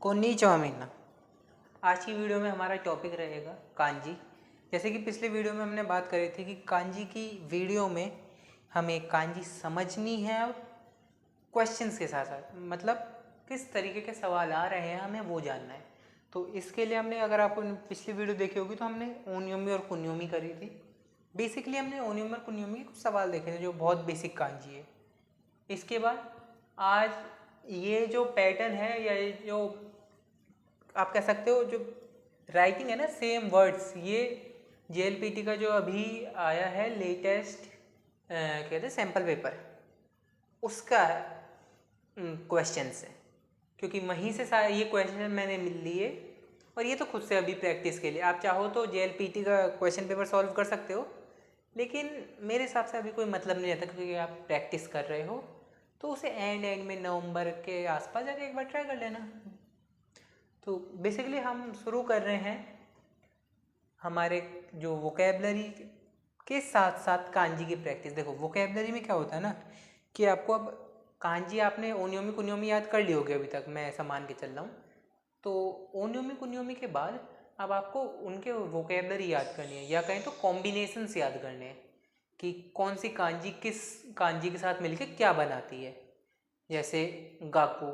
कोन्निचिवा मिन्ना। आज की वीडियो में हमारा टॉपिक रहेगा कांजी। जैसे कि पिछले वीडियो में हमने बात करी थी कि कांजी की वीडियो में हमें कांजी समझनी है और क्वेश्चंस के साथ साथ मतलब किस तरीके के सवाल आ रहे हैं हमें वो जानना है। तो इसके लिए हमने, अगर आपको पिछली वीडियो देखी होगी तो हमने ओनियोमी और कुन्योमी करी थी। बेसिकली हमने ओनियोमी और कुन्योमी के कुछ सवाल देखे थे जो बहुत बेसिक कांजी है। इसके बाद आज ये जो पैटर्न है या ये जो आप कह सकते हो जो राइटिंग है ना सेम वर्ड्स, ये JLPT का जो अभी आया है लेटेस्ट कहते हैं सैम्पल पेपर, उसका क्वेश्चन है। क्योंकि वहीं से सारे ये क्वेश्चन मैंने मिल लिए और ये तो खुद से अभी प्रैक्टिस के लिए आप चाहो तो JLPT का क्वेश्चन पेपर सॉल्व कर सकते हो, लेकिन मेरे हिसाब से अभी कोई मतलब नहीं रहता क्योंकि आप प्रैक्टिस कर रहे हो तो उसे एंड में नवंबर के आसपास जाके एक बार ट्राई कर लेना। तो बेसिकली हम शुरू कर रहे हैं हमारे जो वोकेबलरी के साथ साथ कांजी की प्रैक्टिस। देखो वोकेबलरी में क्या होता है ना कि आपको अब कांजी आपने ओनियोमी कुन्योमी याद कर ली होगी अभी तक, मैं ऐसा मान के चल रहा हूँ। तो ओनियोमी कुन्योमी के बाद अब आपको उनके वोकेबलरी याद करनी है या कहें तो कॉम्बिनेशंस याद करने हैं कि कौन सी कांजी किस कांजी के साथ मिलके क्या बनाती है। जैसे गाकू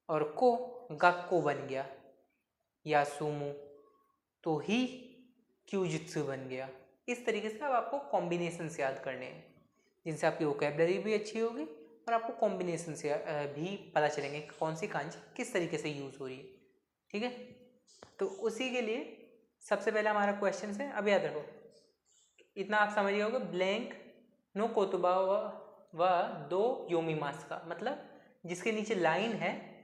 और को गाक्को बन गया, या सूमो तो ही क्यूजित्सु बन गया। इस तरीके से अब आपको कॉम्बिनेशन से याद करने हैं जिनसे आपकी वोकेबलरी भी अच्छी होगी और आपको कॉम्बिनेशन से भी पता चलेंगे कौन सी कांजी किस तरीके से यूज़ हो रही है। ठीक है, तो उसी के लिए सबसे पहले हमारा क्वेश्चन है, अब याद रखो इतना आप समझिए होगा, ब्लैंक नो कोतुबा व दो योमी मास का मतलब जिसके नीचे लाइन है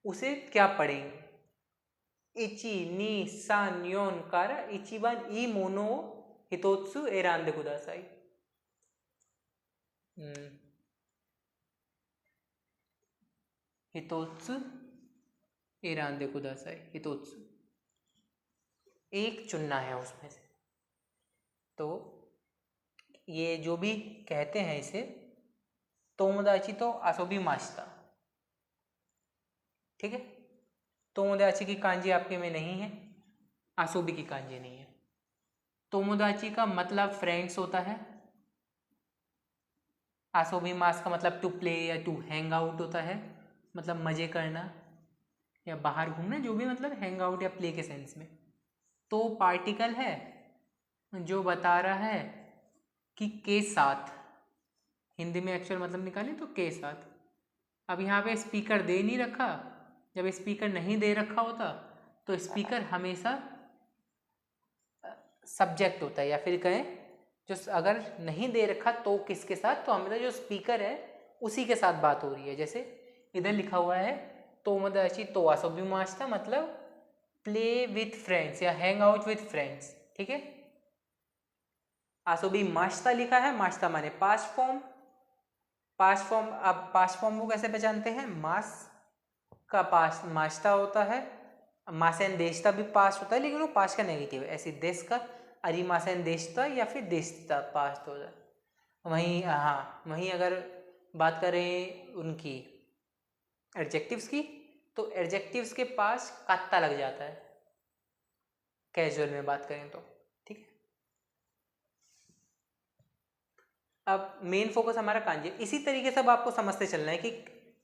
उसे क्या पढ़ेंगे। इची नी सान योन कारा इचिबान ई मोनो हितोत्सु एरांदे कुदासाई। हितोत्सु एरांदे कुदासाई, हितोत्सु एक चुनना है उसमें से। तो ये जो भी कहते हैं इसे तोमोदाची तो आसोबी मास्ता। ठीक है, तोमोदाची की कांजी आपके में नहीं है, आसोबी की कांजी नहीं है। तोमोदाची का मतलब फ्रेंड्स होता है, आसोबी मास का मतलब टू प्ले या टू हैंग आउट होता है, मतलब मज़े करना या बाहर घूमना, जो भी मतलब हैंग आउट या प्ले के सेंस में। तो पार्टिकल है जो बता रहा है कि के साथ, हिंदी में एक्चुअल मतलब निकालें तो के साथ। अब यहाँ पे स्पीकर दे नहीं रखा, जब स्पीकर नहीं दे रखा होता तो स्पीकर हमेशा सब्जेक्ट होता है, या फिर कहें जो अगर नहीं दे रखा तो किसके साथ, तो हमेशा जो स्पीकर है उसी के साथ बात हो रही है। जैसे इधर लिखा हुआ है तोमोदाची तो आसोबी मास्ता मतलब प्ले विथ फ्रेंड्स या हैंग आउट विथ फ्रेंड्स। ठीक है, आसोबी मास्ता लिखा है, मास्ता माने पास्ट फॉर्म। पास्ट फॉर्म, अब पास्ट फॉर्म को कैसे पहचानते हैं, मास का पास्ट मास्ता होता है, मासेन देशता भी पास्ट होता है लेकिन वो पास्ट का नेगेटिव है। ऐसे देश का अरिमासेन देशता या फिर देशता पास्ट होता है। वहीं हाँ, वहीं अगर बात करें उनकी एडजेक्टिव्स की तो एडजेक्टिव्स के पास कात्ता लग जाता है कैजुअल में बात करें तो। ठीक है, अब मेन फोकस हमारा कांजी। इसी तरीके से अब आपको समझते चलना है कि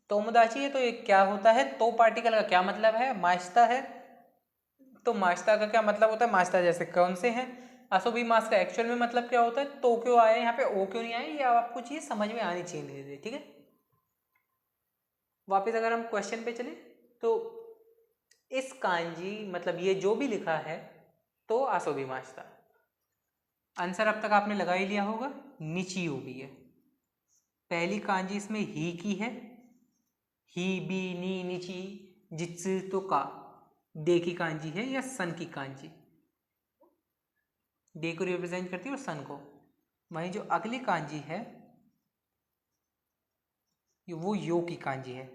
तोमोदाची है तो ये क्या होता है, तो पार्टिकल का क्या मतलब है, मास्ता है तो मास्ता का क्या मतलब होता है, मास्ता जैसे कौन से हैं। आसोबी मास का एक्चुअल में मतलब क्या होता है, तो क्यों आए यहाँ पे, ओ क्यों नहीं आए, ये आपको चीज़ समझ में आनी चाहिए धीरे धीरे। ठीक है, वापस अगर हम क्वेश्चन पे चले तो इस कांजी मतलब ये जो भी लिखा है तो आसोबी मास्ता। आंसर अब तक आपने लगा ही लिया होगा, निचियो भी है। पहली कांजी इसमें ही की है, ही बी नी निची जित्सु तो का दे की कांजी है या सन की कांजी, डे को रिप्रेजेंट करती है और सन को। वहीं जो अगली कांजी है वो यो की कांजी है,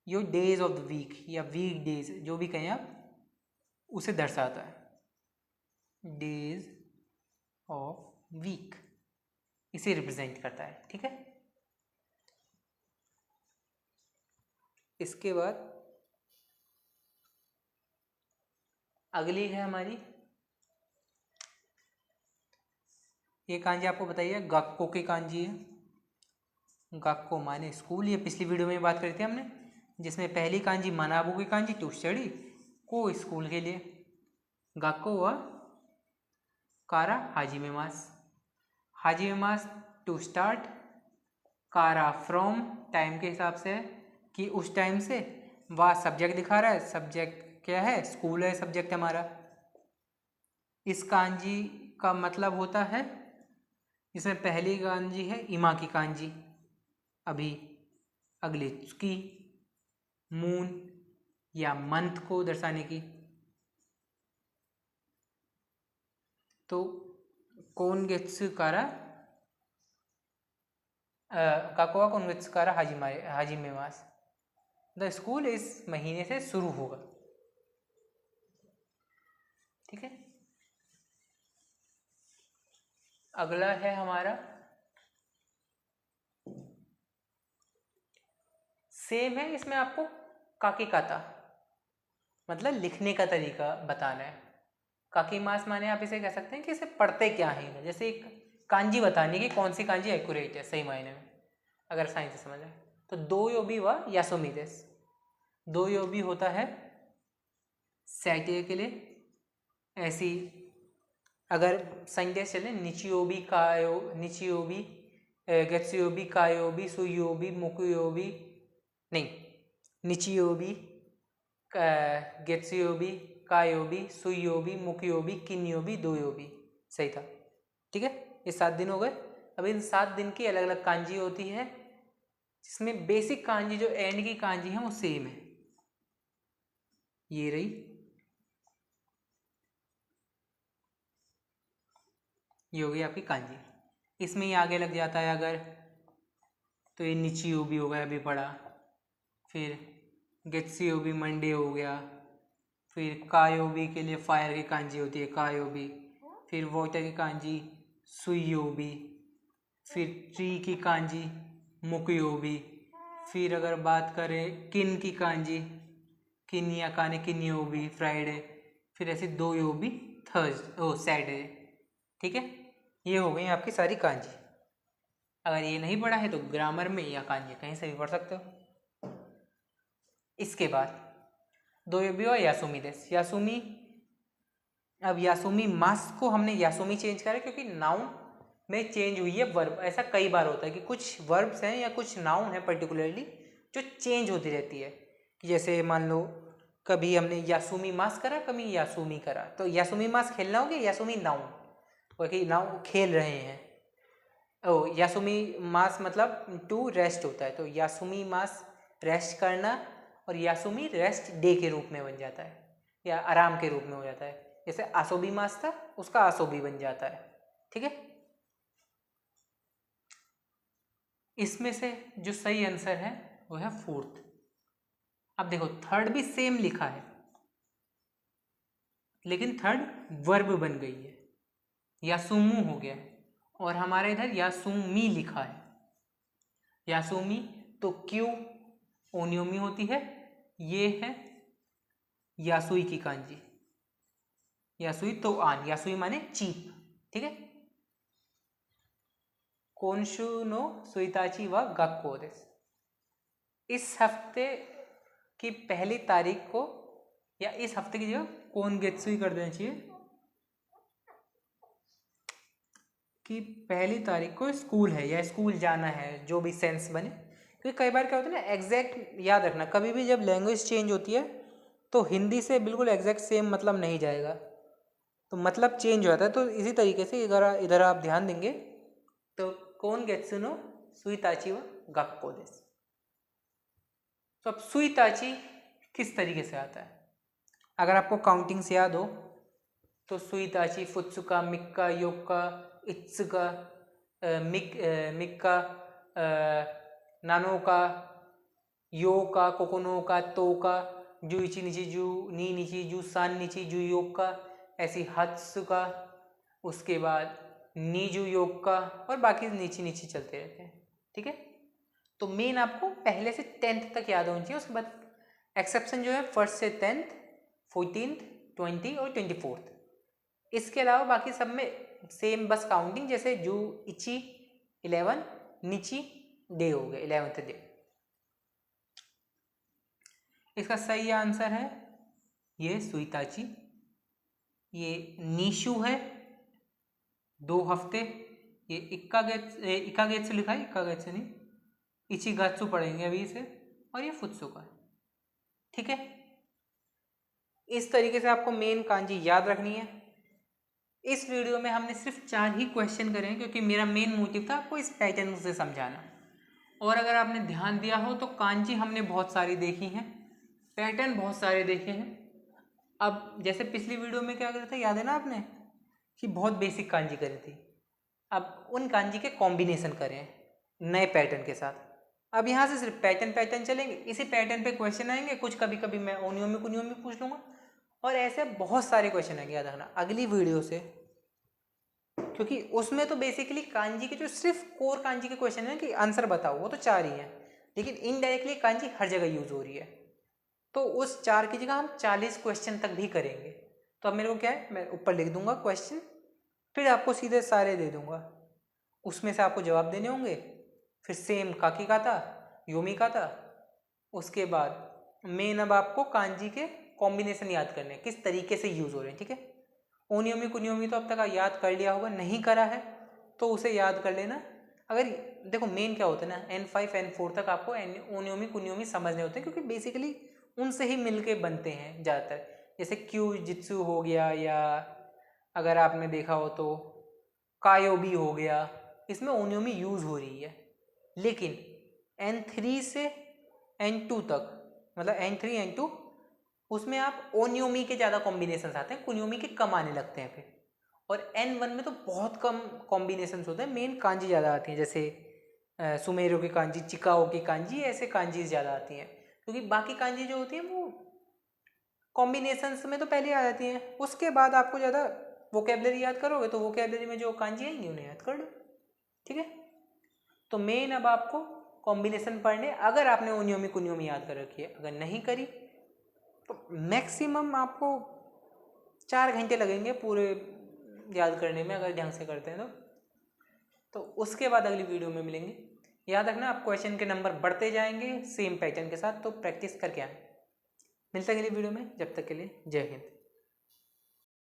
यो डेज ऑफ द वीक या वीक डेज जो भी कहें आप उसे दर्शाता है, डेज ऑफ वीक इसे रिप्रेजेंट करता है। ठीक है, इसके बाद अगली है हमारी, ये कांजी आपको बताइए, गक्को की कांजी है। गक्को माने स्कूल, ये पिछली वीडियो में बात करी थी हमने, जिसमें पहली कांजी मनाबू की कांजी टू स्टडी, को स्कूल के लिए। गक्को व कारा हाजिमे मास, हाजिमे मास टू स्टार्ट, कारा फ्रॉम टाइम के हिसाब से कि उस टाइम से, वह सब्जेक्ट दिखा रहा है, सब्जेक्ट क्या है, स्कूल है सब्जेक्ट हमारा। इस कांजी का मतलब होता है, इसमें पहली कांजी है इमा की कांजी, अभी अगली की मून या मंथ को दर्शाने की। तो कौन गेट्स कारा काकोआ कौन गेट्स कारा हाजिमे मास, द स्कूल इस महीने से शुरू होगा। ठीक है, अगला है हमारा, सेम है, इसमें आपको काकी काता मतलब लिखने का तरीका बताना है। काकी मास माने आप इसे कह सकते हैं कि इसे पढ़ते क्या है, जैसे एक कांजी बताने की कौन सी कांजी एक्यूरेट है सही मायने में, अगर साइंस से समझ आए तो। दो योबी व यासोमिदेस, दो योबी होता है सैटरडे के लिए, ऐसी अगर संडे चले निचियोबी कायो, निचियोबी गेत्सुयोबी कायोबी सुयोबी मुकुयोबी, नहीं, निचियोबी गेत्सुयोबी कायोबी सुयोबी मुकुयोबी किन्योबी दोयोबी, सही था। ठीक है, ये 7 दिन हो गए। अब इन 7 दिन की अलग अलग कांजी होती है, जिसमें बेसिक कांजी जो एंड की कांजी है वो सेम है, ये रही। ये हो गई आपकी कांजी, इसमें ही आगे लग जाता है अगर, तो ये निचियोबी हो गया अभी पढ़ा, फिर गेत्सुयोबी मंडे हो गया, फिर कायोबी के लिए फायर की कांजी होती है कायोबी, फिर वाटर की कांजी सुयोबी, फिर ट्री की कांजी मुकुयोबी, फिर अगर बात करें किन की कांजी किन या काने किन्योबी फ्राइडे, फिर ऐसे दो योबी सैटरडे। ठीक है, ये हो गई आपकी सारी कांजी। अगर ये नहीं पढ़ा है तो ग्रामर में या कांजी कहीं से भी पढ़ सकते हो। इसके बाद दो योबी और यासुमी देस, यासुमी, अब यासुमी मास को हमने यासुमी चेंज करा क्योंकि नाउन में चेंज हुई है वर्ब। ऐसा कई बार होता है कि कुछ वर्ब्स हैं या कुछ नाउन है पर्टिकुलरली जो चेंज होती रहती है, कि जैसे मान लो कभी हमने यासुमी मास करा, कभी यासुमी करा, तो यासुमी मास खेलना हो गया, यासुमी नाउन, क्योंकि नाउन खेल रहे हैं। ओ यासुमी मास मतलब टू रेस्ट होता है, तो यासुमी मास रेस्ट करना, और यासुमी रेस्ट डे के रूप में बन जाता है या आराम के रूप में हो जाता है। जैसे आसोबी मास था, उसका आसोबी बन जाता है। ठीक है, इसमें से जो सही आंसर है वो है फोर्थ। अब देखो थर्ड भी सेम लिखा है, लेकिन थर्ड वर्ब बन गई है, यासुमू हो गया, और हमारे इधर यासुमी लिखा है। यासुमी तो क्यू ओनियोमी होती है, ये है यासुई की कांजी, यासुई तो आन, यासुई माने चीप। ठीक है, कोनशु नो सुइताची व गक्को देस, इस हफ्ते की पहली तारीख को, या इस हफ्ते की जगह कोन गेत्सुई कर देना चाहिए, कि पहली तारीख को स्कूल है या स्कूल जाना है, जो भी सेंस बने। क्योंकि कई बार क्या होता है ना, एग्जैक्ट याद रखना, कभी भी जब लैंग्वेज चेंज होती है तो हिंदी से बिल्कुल एग्जैक्ट सेम मतलब नहीं जाएगा, तो मतलब चेंज हो जाता है। तो इसी तरीके से इधर आप ध्यान देंगे, तो कौन गेत्सु नो सुइताची व गक्को देस। तो अब सुइताची किस तरीके से आता है, अगर आपको काउंटिंग से याद हो तो सुइताची फुत्सुका मिक्का योक्का इत्सुका मिक्का नानोका योका कोकोनोका तोका जुइची निची जू नी निची जू सान निची जू योक्का, ऐसी हत्सुका, उसके बाद नीजू योक्का, और बाकी नीची नीची चलते रहते हैं। ठीक है, तो मेन आपको पहले से 10th तक याद होनी चाहिए, उसके बाद एक्सेप्शन जो है 1st से 10th 14th 20 और 24। इसके अलावा बाकी सब में सेम बस काउंटिंग, जैसे जू इची 11, निची डे हो गए 11th डे। इसका सही आंसर है ये सुइताची। ये नीशु है 2 हफ्ते। ये इक्कागेत्सु लिखा है, इक्कागेत्सु नहीं, इचिगात्सु पढ़ेंगे अभी इसे। और ये फुत्सुका है। ठीक है, इस तरीके से आपको मेन कांजी याद रखनी है। इस वीडियो में हमने सिर्फ 4 ही क्वेश्चन करे हैं, क्योंकि मेरा मेन मोटिव था आपको इस पैटर्न से समझाना। और अगर आपने ध्यान दिया हो तो कांजी हमने बहुत सारी देखी हैं, पैटर्न बहुत सारे देखे हैं। अब जैसे पिछली वीडियो में क्या करा था, याद है ना आपने, कि बहुत बेसिक कांजी करी थी। अब उन कांजी के कॉम्बिनेशन करें नए पैटर्न के साथ। अब यहाँ से सिर्फ पैटर्न चलेंगे, इसी पैटर्न पे क्वेश्चन आएंगे। कुछ कभी कभी मैं ओनियोमी कुनियोमी पूछ लूँगा, और ऐसे बहुत सारे क्वेश्चन आएंगे, याद रखना अगली वीडियो से। क्योंकि उसमें तो बेसिकली कांजी के जो सिर्फ कोर कांजी के क्वेश्चन है कि आंसर बताओ, वो तो 4 ही हैं, लेकिन इनडायरेक्टली कांजी हर जगह यूज हो रही है। तो उस 4 की जगह हम 40 क्वेश्चन तक भी करेंगे। तो अब मेरे को क्या है, मैं ऊपर लिख दूंगा क्वेश्चन, फिर आपको सीधे सारे दे दूंगा, उसमें से आपको जवाब देने होंगे। फिर सेम काकी काता, योमी काता। उसके बाद मेन अब आपको कांजी के कॉम्बिनेशन याद करने हैं, किस तरीके से यूज हो रहे हैं। ठीक है, ओनियोमी कुनियोमी तो अब तक याद कर लिया होगा, नहीं करा है तो उसे याद कर लेना। अगर देखो मेन क्या होता है ना, N5 N4 तक आपको ओनियोमी कुनियोमी समझने होते हैं, क्योंकि बेसिकली उनसे ही मिलके बनते हैं ज़्यादातर। जैसे क्यू जित्सु हो गया, या अगर आपने देखा हो तो कायोबी हो गया, इसमें ओनियोमी यूज़ हो रही है। लेकिन N3 से N2 तक, मतलब N3 N2, उसमें आप ओनियोमी के ज़्यादा कॉम्बिनेशन आते हैं, कुनियोमी के कम आने लगते हैं फिर। और N1 में तो बहुत कम कॉम्बिनेशन होते हैं, मेन कांजी ज़्यादा आती हैं, जैसे सुमेरो की कांजी, चिकाओ की कांजी, ऐसे कांजी ज़्यादा आती हैं। क्योंकि बाकी कांजी जो होती हैं वो कॉम्बिनेशंस में तो पहले आ जाती हैं, उसके बाद आपको ज़्यादा वोकेबलरी याद करोगे तो वोकेबलरी में जो कांजी आएंगी उन्हें याद कर लो। ठीक है, तो मेन अब आपको कॉम्बिनेशन पढ़ने, अगर आपने ओनियोमी कुनियोमी याद कर रखी है, अगर नहीं करी तो मैक्सिमम आपको 4 घंटे लगेंगे पूरे याद करने में, अगर ढंग से करते हैं तो उसके बाद अगली वीडियो में मिलेंगे। याद रखना, आप क्वेश्चन के नंबर बढ़ते जाएंगे सेम पैटर्न के साथ, तो प्रैक्टिस करके आए। मिलते हैं अगली वीडियो में, जब तक के लिए जय हिंद।